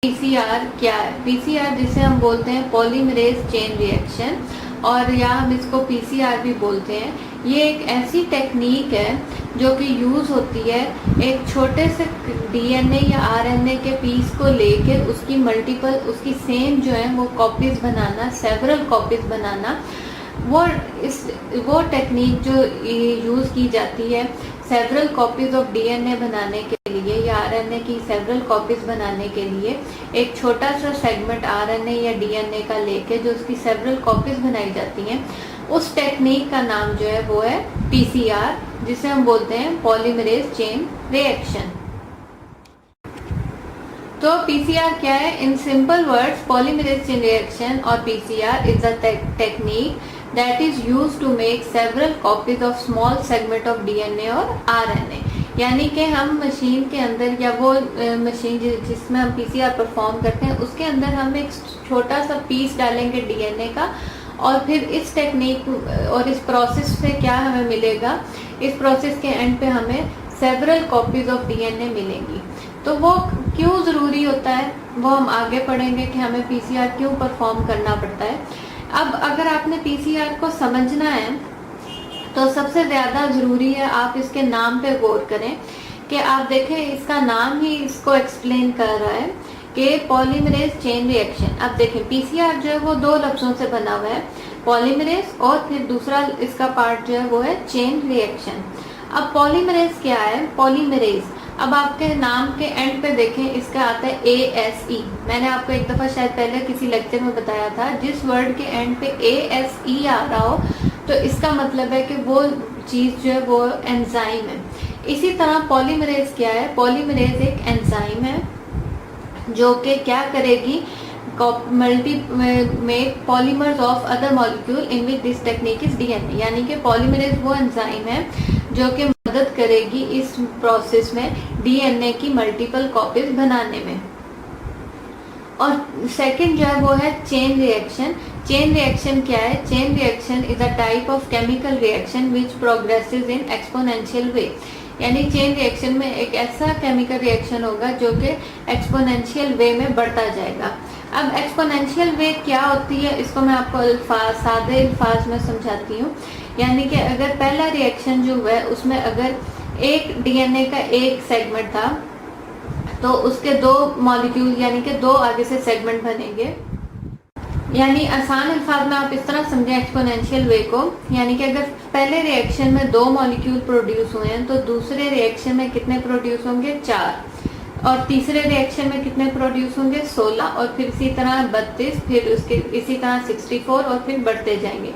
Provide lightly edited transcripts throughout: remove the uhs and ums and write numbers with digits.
PCR क्या है? PCR जिसे हम बोलते हैं पॉलीमरेज चेन रिएक्शन, और या हम इसको पीसीआर भी बोलते हैं। ये एक ऐसी टेक्निक है जो कि यूज़ होती है एक छोटे से डीएनए या आरएनए के पीस को लेकर उसकी मल्टीपल, उसकी सेम जो है वो कॉपीज बनाना, सेवरल कॉपीज बनाना। वो टेक्निक जो यूज़ की जाती है सेवरल कॉपीज ऑफ डीएनए बनाने के लिए या आरएनए की सेवरल कॉपीज बनाने के लिए, एक छोटा सा सेगमेंट आरएनए या डीएनए का लेके जो उसकी सेवरल कॉपीज बनाई जाती हैं, उस टेक्निक का नाम जो है वो है पीसीआर, जिसे हम बोलते हैं पॉलीमरेज चेन रिएक्शन। तो पीसीआर क्या है? In simple words, polymerase chain reaction और PCR is a technique that is used to make several copies of small segment of DNA और RNA। यानी कि हम मशीन के अंदर या वो मशीन जिसमें हम पीसीआर परफॉर्म करते हैं उसके अंदर हम एक छोटा सा पीस डालेंगे डीएनए का, और फिर इस टेक्निक और इस प्रोसेस से क्या हमें मिलेगा, इस प्रोसेस के एंड पे हमें सेवरल कॉपीज ऑफ डीएनए मिलेंगी। तो वो क्यों ज़रूरी होता है वो हम आगे पढ़ेंगे कि हमें पीसीआर क्यों परफॉर्म करना पड़ता है। अब अगर आपने पीसीआर को समझना है तो सबसे ज़्यादा ज़रूरी है आप इसके नाम पे गौर करें कि आप देखें इसका नाम ही इसको एक्सप्लेन कर रहा है कि पॉलीमरेज चेन रिएक्शन। अब देखें पीसीआर जो है वो दो लफ्ज़ों से बना हुआ है, पॉलीमरेज और फिर दूसरा इसका पार्ट जो है वो है चेन रिएक्शन। अब पॉलीमरेज क्या है? पॉलीमरेज, अब आपके नाम के एंड पे देखें इसका आता है ASE। मैंने आपको एक दफ़ा शायद पहले किसी लेक्चर में बताया था, जिस वर्ड के एंड पे ASE आ रहा हो तो इसका मतलब है कि वो चीज़ जो है वो एंजाइम है। इसी तरह पॉलीमरेज क्या है? पॉलीमरेज एक एंजाइम है जो कि क्या करेगी, multi make polymers of other molecule in which this technique is DNA. यानी कि पॉलीमरेज वो एंजाइम है जो कि मदद करेगी इस प्रोसेस में डीएनए की मल्टीपल कॉपीज बनाने में। और सेकंड जो है वो है चेन रिएक्शन। चेन रिएक्शन क्या है? Chain reaction is a type of chemical reaction which progresses in exponential way. यानी चेन रिएक्शन में एक ऐसा केमिकल रिएक्शन होगा जो कि एक्सपोनेंशियल वे में बढ़ता जाएगा। अब एक्सपोनेंशियल वे क्या होती है इसको मैं आपको सादे अल्फाज में समझाती हूँ। यानी कि अगर पहला रिएक्शन जो हुआ है उसमें अगर एक डीएनए का एक सेगमेंट था तो उसके दो मॉलिक्यूल यानी कि दो आगे से सेगमेंट बनेंगे। यानी आसान अल्फाज में आप इस तरह समझें एक्सपोनेंशियल वे को, यानी कि अगर पहले रिएक्शन में दो मॉलिक्यूल प्रोड्यूस हुए हैं तो दूसरे रिएक्शन में कितने प्रोड्यूस होंगे? 4, और तीसरे रिएक्शन में कितने प्रोड्यूस होंगे? 16, और फिर इसी तरह 32, फिर उसके इसी तरह 64 और फिर बढ़ते जाएंगे।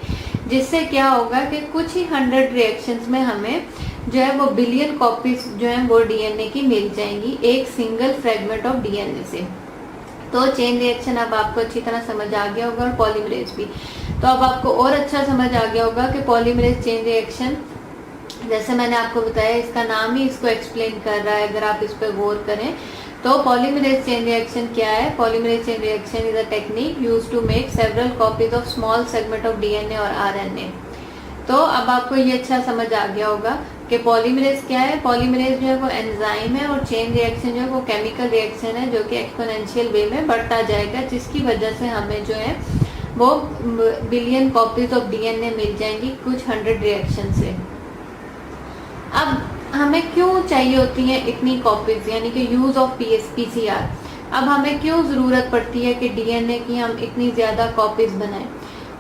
जिससे क्या होगा कि कुछ ही 100 रिएक्शंस में हमें जो है वो बिलियन कॉपीज जो है वो डीएनए की मिल जाएंगी एक सिंगल फ्रेगमेंट ऑफ डीएनए से। तो चेन रिएक्शन अब आपको अच्छी तरह समझ आ गया होगा, और पॉलीमरेज भी। तो अब आपको और अच्छा समझ आ गया होगा कि पॉलीमरेज चेन रिएक्शन, जैसे मैंने आपको बताया इसका नाम ही इसको एक्सप्लेन कर रहा है अगर आप इस पर गौर करें। तो पॉलीमरेज चेन रिएक्शन क्या है? Polymerase chain reaction is a technique used to make several copies of small segment of DNA और आरएनए। तो अब आपको ये अच्छा समझ आ गया होगा कि पॉलीमरेज क्या है। पॉलीमरेज जो है वो एंजाइम है, और चेन रिएक्शन जो है वो केमिकल रिएक्शन है जो कि एक्सपोनेंशियल वे में बढ़ता जाएगा, जिसकी वजह से हमें जो है वो बिलियन कॉपीज ऑफ डीएनए मिल जाएंगी कुछ 100 रिएक्शन से। अब हमें क्यों चाहिए होती है इतनी कॉपीज, यानी कि यूज ऑफ पीसीआर। अब हमें क्यों ज़रूरत पड़ती है कि डीएनए की हम इतनी ज़्यादा कॉपीज बनाएं?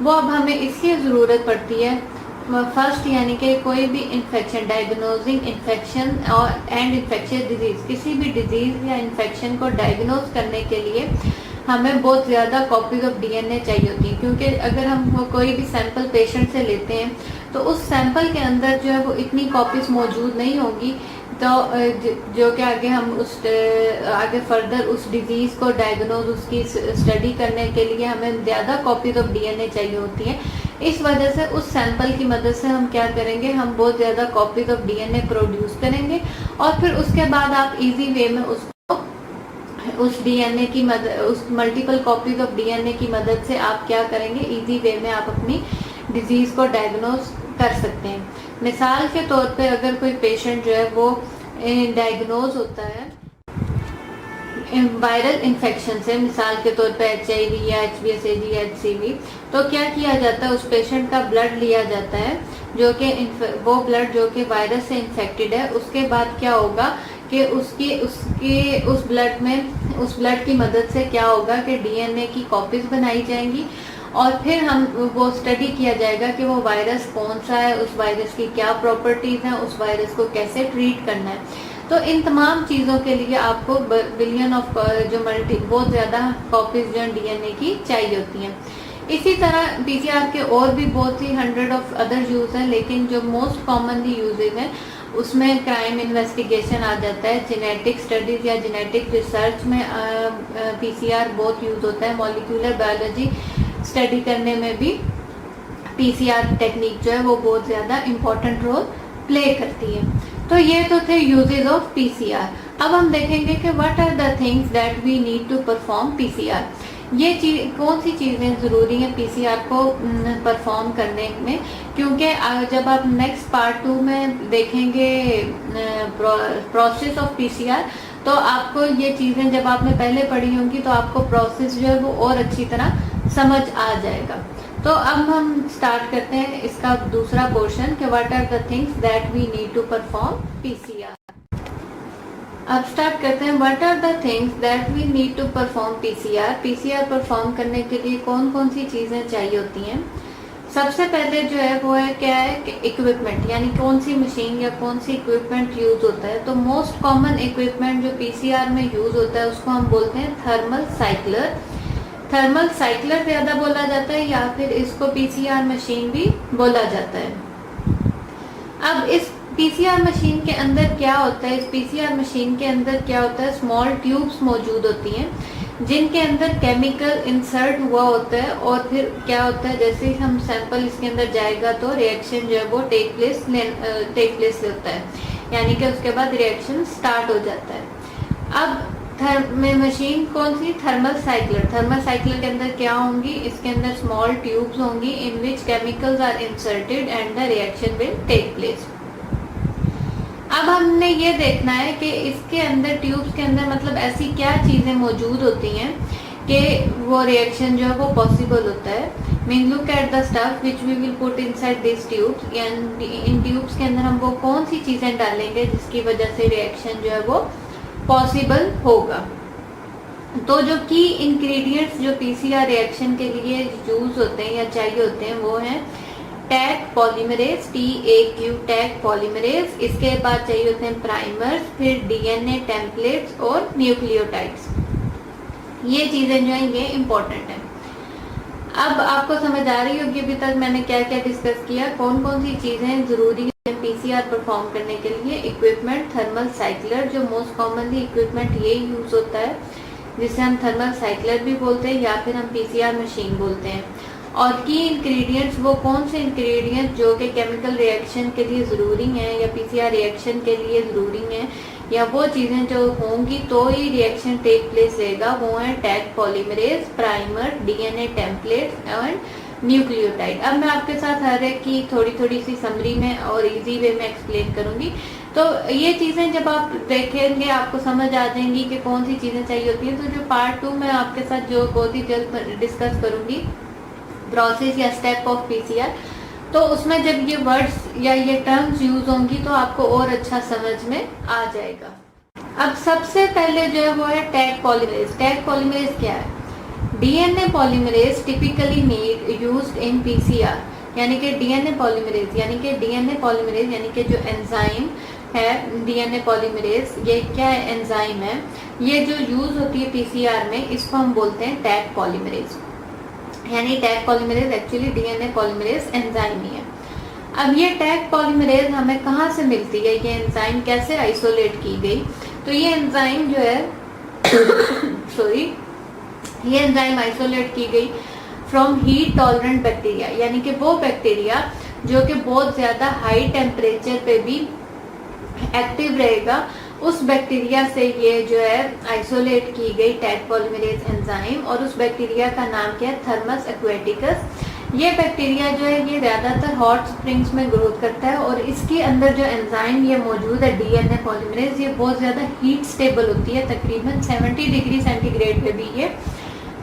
वो अब हमें इसलिए ज़रूरत पड़ती है, फर्स्ट यानी कि कोई भी इन्फेक्शन, डायग्नोजिंग इन्फेक्शन और एंड इन्फेक्शियस डिजीज, किसी भी डिजीज या इन्फेक्शन को डायग्नोज करने के लिए हमें बहुत ज़्यादा कॉपीज ऑफ डीएनए चाहिए होती है। क्योंकि अगर हम कोई भी सैंपल पेशेंट से लेते हैं तो उस सैंपल के अंदर जो है वो इतनी कॉपीज मौजूद नहीं होंगी, तो जो कि आगे हम आगे फर्दर उस डिजीज़ को डायग्नोज, उसकी स्टडी करने के लिए हमें ज़्यादा कॉपीज ऑफ डीएनए चाहिए होती है। इस वजह से उस सैंपल की मदद से हम क्या करेंगे, हम बहुत ज़्यादा कॉपीज ऑफ डीएनए प्रोड्यूस करेंगे, और फिर उसके बाद आप इजी वे में उसको उस डीएनए की मदद, उस मल्टीपल कॉपीज ऑफ डीएनए की मदद से आप क्या करेंगे, इजी वे में आप अपनी डिजीज़ को डायग्नोज कर सकते हैं। मिसाल के तौर पे अगर कोई पेशेंट जो है वो डायग्नोज होता है वायरल इन्फेक्शन से, मिसाल के तौर पे HIV या HBsAg या HCV, तो क्या किया जाता है, उस पेशेंट का ब्लड लिया जाता है जो कि वो ब्लड जो कि वायरस से इन्फेक्टेड है। उसके बाद क्या होगा कि उस ब्लड की मदद से क्या होगा कि DNA की कॉपीज बनाई जाएंगी और फिर वो स्टडी किया जाएगा कि वो वायरस कौन सा है, उस वायरस की क्या प्रॉपर्टीज हैं, उस वायरस को कैसे ट्रीट करना है। तो इन तमाम चीज़ों के लिए आपको बिलियन ऑफ बहुत ज़्यादा कॉपीज जो DNA की चाहिए होती हैं। इसी तरह PCR के और भी बहुत ही 100 ऑफ अदर यूज हैं, लेकिन जो मोस्ट कॉमनली यूजेज हैं उसमें क्राइम इन्वेस्टिगेशन आ जाता है, जेनेटिक स्टडीज या जेनेटिक रिसर्च में PCR बहुत यूज होता है, मॉलिक्यूलर बायोलॉजी स्टडी करने में भी PCR टेक्निक जो है वो बहुत ज़्यादा इम्पोर्टेंट रोल प्ले करती है। तो ये तो थे यूजेस ऑफ PCR। अब हम देखेंगे कि what are the things that we need to perform PCR। ये कौन सी चीज़ें ज़रूरी हैं PCR को परफॉर्म करने में, क्योंकि जब आप नेक्स्ट पार्ट 2 में देखेंगे प्रोसेस ऑफ PCR, तो आपको ये चीज़ें जब आपने पहले पढ़ी होंगी तो आपको प्रोसेस जो है वो और अच्छी तरह समझ आ जाएगा। तो अब हम स्टार्ट करते हैं इसका दूसरा पोर्शन कि what are the things that we need to perform PCR। अब स्टार्ट करते हैं what are the things that we need to perform PCR। PCR परफॉर्म करने के लिए कौन कौन सी चीज़ें चाहिए होती हैं। सबसे पहले जो है वो है क्या है कि इक्विपमेंट, यानी कौन सी मशीन या कौन सी इक्विपमेंट यूज होता है। तो मोस्ट कॉमन इक्विपमेंट जो PCR में यूज होता है उसको हम बोलते हैं थर्मल साइक्लर। थर्मल साइक्लर ज्यादा बोला जाता है या फिर इसको PCR मशीन भी बोला जाता है। अब इस PCR मशीन के अंदर क्या होता है, इस PCR मशीन के अंदर क्या होता है, स्मॉल ट्यूब्स मौजूद होती हैं जिनके अंदर केमिकल इंसर्ट हुआ होता है और फिर क्या होता है, जैसे ही हम सैंपल इसके अंदर जाएगा तो रिएक्शन जो है वो टेक प्लेस होता है, यानी कि उसके बाद रिएक्शन स्टार्ट हो जाता है। अब मशीन कौन सी, थर्मल साइक्लर। थर्मल साइक्लर के अंदर क्या होंगी, इसके अंदर स्मॉल ट्यूब्स होंगी in which chemicals are inserted and the reaction will take place. अब हमने ये देखना है कि इसके अंदर ट्यूब्स के अंदर मतलब ऐसी क्या चीजें मौजूद होती हैं कि वो रिएक्शन जो है वो पॉसिबल होता है। Mean look at the stuff which we will put inside this tubes, यानी इन ट्यूब्स के अंदर हम वो कौन सी चीजें डालेंगे जिसकी वजह से रिएक्शन जो है वो पॉसिबल होगा। तो जो की इंग्रेडिएंट्स जो PCR रिएक्शन के लिए यूज होते हैं या चाहिए होते हैं वो हैं Taq polymerase, TAQ tag polymerase. इसके बाद चाहिए होते हैं प्राइमर्स, फिर DNA टेम्पलेट्स और न्यूक्लियोटाइड्स। ये चीजें जो हैं ये इंपॉर्टेंट है। अब आपको समझ आ रही होगी अभी तक मैंने क्या क्या डिस्कस किया, कौन कौन सी चीजें जरूरी है PCR परफॉर्म करने के लिए। इक्विपमेंट थर्मल साइक्लर, जो मोस्ट कॉमनली इक्विपमेंट ये यूज होता है जिसे हम थर्मल साइक्लर भी बोलते हैं या फिर हम PCR मशीन बोलते हैं। और की इंग्रेडिएंट्स, वो कौन से इंग्रेडिएंट्स जो कि केमिकल रिएक्शन के लिए ज़रूरी हैं या PCR रिएक्शन के लिए ज़रूरी हैं, या वो चीज़ें जो होंगी तो ही रिएक्शन टेक प्लेस रहेगा, वो हैं Taq polymerase, primer, DNA template and nucleotide. अब मैं आपके साथ हर एक की थोड़ी थोड़ी सी समरी में और इजी वे में एक्सप्लेन करूंगी। तो ये चीज़ें जब आप देखेंगे आपको समझ आ जाएंगी कि कौन सी चीज़ें चाहिए होती हैं। तो जो पार्ट 2 में आपके साथ जो बहुत ही जल्द डिस्कस करूंगी प्रोसेस या स्टेप ऑफ PCR, तो उसमें जब ये वर्ड्स या ये टर्म्स यूज होंगी तो आपको और अच्छा समझ में आ जाएगा। अब सबसे पहले जो है वो है टैग पॉलीमरेज। टैग पॉलीमरेज क्या है? DNA polymerase typically used in PCR, यानी कि DNA पॉलीमरेज यानी कि जो एंजाइम है DNA पॉलीमरेज, ये क्या है एंजाइम है, ये जो यूज होती है PCR में इसको हम बोलते हैं टैग पॉलीमरेज। यानी Taq polymerase actually DNA polymerase enzyme ही है। अब ये टैग पॉलीमरेज हमें कहाँ से मिलती है, ये एंजाइम कैसे आइसोलेट की गई? तो ये एंजाइम जो है ये एंजाइम आइसोलेट की गई फ्रॉम हीट टॉलरेंट बैक्टीरिया, यानी कि वो बैक्टीरिया जो कि बहुत ज्यादा हाई टेम्परेचर पे भी एक्टिव रहेगा, उस बैक्टीरिया से ये जो है आइसोलेट की गई टैग पॉलीमरेज एंजाइम। और उस बैक्टीरिया का नाम क्या है? Thermus aquaticus. ये बैक्टीरिया जो है ये ज़्यादातर हॉट स्प्रिंग्स में ग्रोथ करता है और इसके अंदर जो एंजाइम ये मौजूद है डीएनए पॉलीमरेज, ये बहुत ज़्यादा हीट स्टेबल होती है, तकरीबन 70 डिग्री सेंटीग्रेड पे भी ये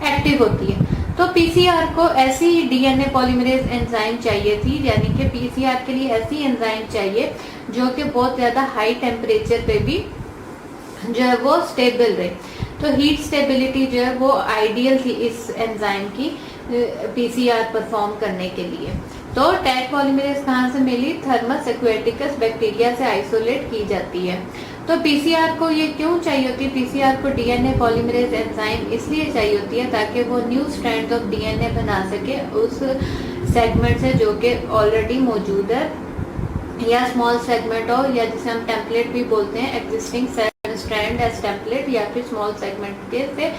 एक्टिव होती है। तो पीसीआर को ऐसी ही डीएनए पॉलीमरेज एंजाइम चाहिए थी, यानी कि पीसीआर के लिए ऐसी एंजाइम चाहिए जो कि बहुत ज़्यादा हाई टेम्परेचर पे भी जो है वो स्टेबल रहे। तो हीट स्टेबिलिटी जो है वो आइडियल थी इस एंजाइम की पीसीआर परफॉर्म करने के लिए। तो टैग पॉलीमरेज कहाँ से मिली? थर्मस एक्वेटिकस बैक्टीरिया से आइसोलेट की जाती है। तो पीसीआर को ये क्यों चाहिए होती है? पीसीआर को डीएनए पॉलीमरेज एंजाइम इसलिए चाहिए होती है ताकि वो न्यू स्ट्रैंड्स ऑफ डीएनए बना सके उस सेगमेंट से जो कि ऑलरेडी मौजूद है, या स्मॉल सेगमेंट हो, या जिसे हम टेम्पलेट भी बोलते हैं, एग्जिस्टिंग स्ट्रैंड एज टेम्पलेट, या फिर स्मॉल सेगमेंट के से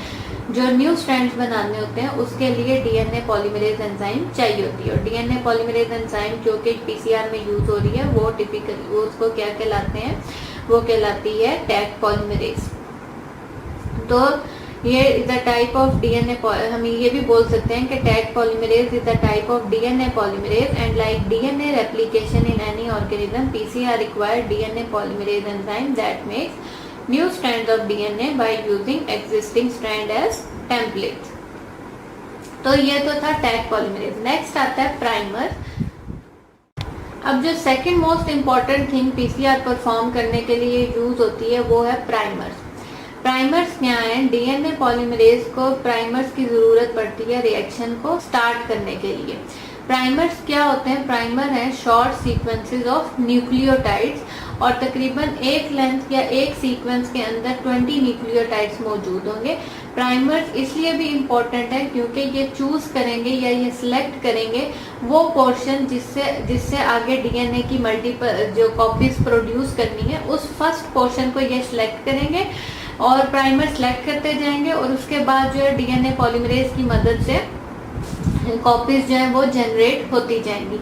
जो न्यू स्ट्रैंड्स बनाने होते हैं उसके लिए डीएनए पॉलीमरेज एंजाइम चाहिए होती है। और डीएनए पॉलीमरेज एंजाइम जो कि पीसीआर में यूज हो रही है वो टिपिकली उसको क्या कहलाते हैं? वो कहलाती है टैग पॉलीमरेज। तो ये is a type of DNA, हम ये भी बोल सकते हैं कि tag polymerase is a type of DNA polymerase and like DNA replication in any organism, PCR require DNA polymerase enzyme that makes new strands of DNA by using existing strand as templates। तो ये तो था tag polymerase. Next आता है primer. अब जो second most important thing PCR perform करने के लिए यूज होती है वो है प्राइमर्स। प्राइमर्स क्या है? डीएनए पॉलीमरेज को प्राइमर्स की जरूरत पड़ती है रिएक्शन को स्टार्ट करने के लिए। प्राइमर्स क्या होते हैं? प्राइमर है शॉर्ट सीक्वेंसेस ऑफ न्यूक्लियोटाइड्स, और तकरीबन एक लेंथ या एक सीक्वेंस के अंदर 20 न्यूक्लियोटाइड्स मौजूद होंगे। प्राइमर्स इसलिए भी इम्पोर्टेंट है क्योंकि ये चूज करेंगे या ये सिलेक्ट करेंगे वो पोर्शन जिससे आगे डीएनए की मल्टीपल जो कॉपीज प्रोड्यूस करनी है, उस फर्स्ट पोर्शन को ये सिलेक्ट करेंगे और प्राइमर सिलेक्ट करते जाएंगे, और उसके बाद जो है डीएनए पॉलीमरेज की मदद से कॉपीज जो है वो जनरेट होती जाएंगी।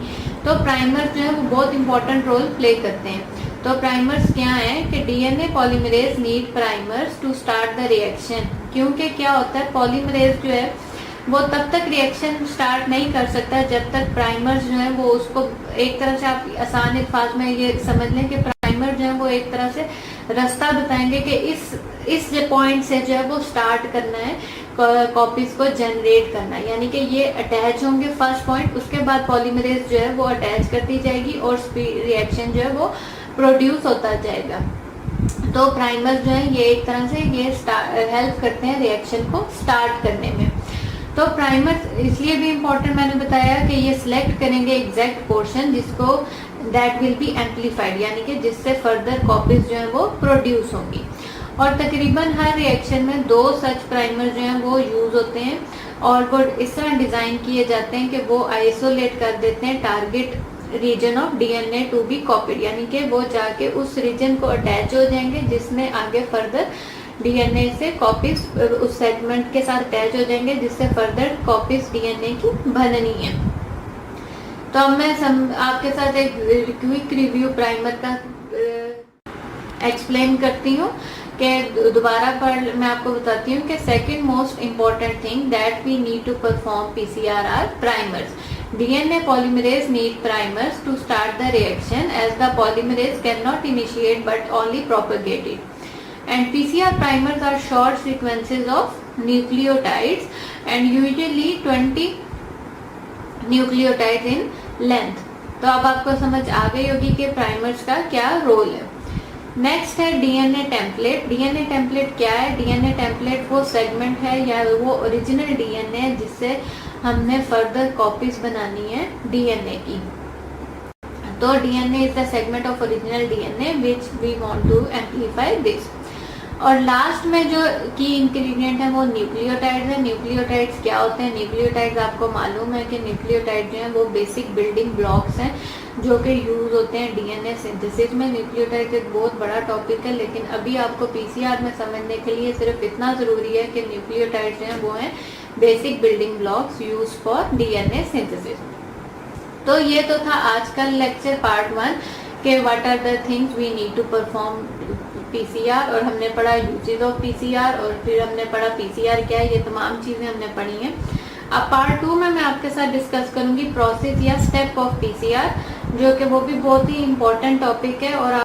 तो प्राइमर जो है वो बहुत इंपॉर्टेंट रोल प्ले करते हैं। तो प्राइमर्स क्या है कि DNA polymerase need primers to start the reaction, क्योंकि क्या होता है पॉलीमरेज जो है वो तब तक रिएक्शन स्टार्ट नहीं कर सकता जब तक प्राइमर्स जो है वो उसको, एक तरह से आप आसान अल्फाज में ये समझ लें कि प्राइमर जो है वो एक तरह से रास्ता बताएंगे कि इस पॉइंट से जो है वो स्टार्ट करना है कॉपीज को जनरेट करना है, यानी कि ये अटैच होंगे फर्स्ट पॉइंट, उसके बाद पॉलीमरेज जो है वो अटैच करती जाएगी और रिएक्शन जो है वो प्रोड्यूस होता जाएगा। तो प्राइमर जो है ये एक तरह से ये हेल्प करते हैं रिएक्शन को स्टार्ट करने में। तो प्राइमर इसलिए भी इम्पोर्टेंट मैंने बताया कि ये सिलेक्ट करेंगे एग्जैक्ट पोर्शन जिसको दैट विल बी एम्पलीफाइड, यानी कि जिससे फर्दर कॉपीज जो है वो प्रोड्यूस होंगी। और तकरीबन हर रिएक्शन में 2 सच प्राइमर जो हैं वो यूज होते हैं, और वो इस तरह डिजाइन किए जाते हैं कि वो आइसोलेट कर देते हैं target region of DNA to be copied, यानी कि वो जाके उस रीजन को अटैच हो जाएंगे जिसमें आगे फर्दर डीएनए से कॉपीज उस सेगमेंट के साथ अटैच हो जाएंगे जिससे फर्दर कॉपीज डीएनए की बननी है। तो अब मैं आपके साथ एक क्विक रिव्यू प्राइमर का एक्सप्लेन करती हूँ कि दोबारा पर मैं आपको बताती हूँ कि second most important thing that we need to perform PCR are primers. DNA polymerase need primers to start the reaction as the polymerase cannot initiate but only propagate it. And PCR primers are short sequences of nucleotides and usually 20 nucleotides in length. तो अब आपको समझ आ गई होगी कि primers का क्या role है। नेक्स्ट है डीएनए टेम्पलेट। डीएनए टेम्पलेट क्या है? डीएनए टेम्पलेट वो सेगमेंट है या वो ओरिजिनल डीएनए है जिससे हमने फर्दर कॉपीज बनानी है डीएनए की। तो DNA is the segment of original DNA which we want to amplify this. और लास्ट में जो की इंग्रेडिएंट है वो न्यूक्लियोटाइड्स है। न्यूक्लियोटाइड्स क्या होते हैं? न्यूक्लियोटाइड्स आपको मालूम है कि न्यूक्लियोटाइड जो है वो बेसिक बिल्डिंग ब्लॉक्स हैं जो कि यूज होते हैं डीएनए सिंथेसिस में। न्यूक्लियोटाइड एक बहुत बड़ा टॉपिक है, लेकिन अभी आपको पीसीआर में समझने के लिए सिर्फ इतना जरूरी है कि न्यूक्लियोटाइड जो है वो हैं basic building blocks use for DNA synthesis. तो ये तो था आज का लेक्चर पार्ट 1 के what are the things we need to perform PCR, और हमने पढ़ा यूजेज ऑफ पीसीआर, और फिर हमने पढ़ा पीसीआर क्या है, ये तमाम चीजें हमने पढ़ी हैं। अब पार्ट 2 में मैं आपके साथ डिस्कस करूंगी प्रोसेस या स्टेप ऑफ पीसीआर, जो कि वो भी बहुत ही इम्पोर्टेंट टॉपिक है और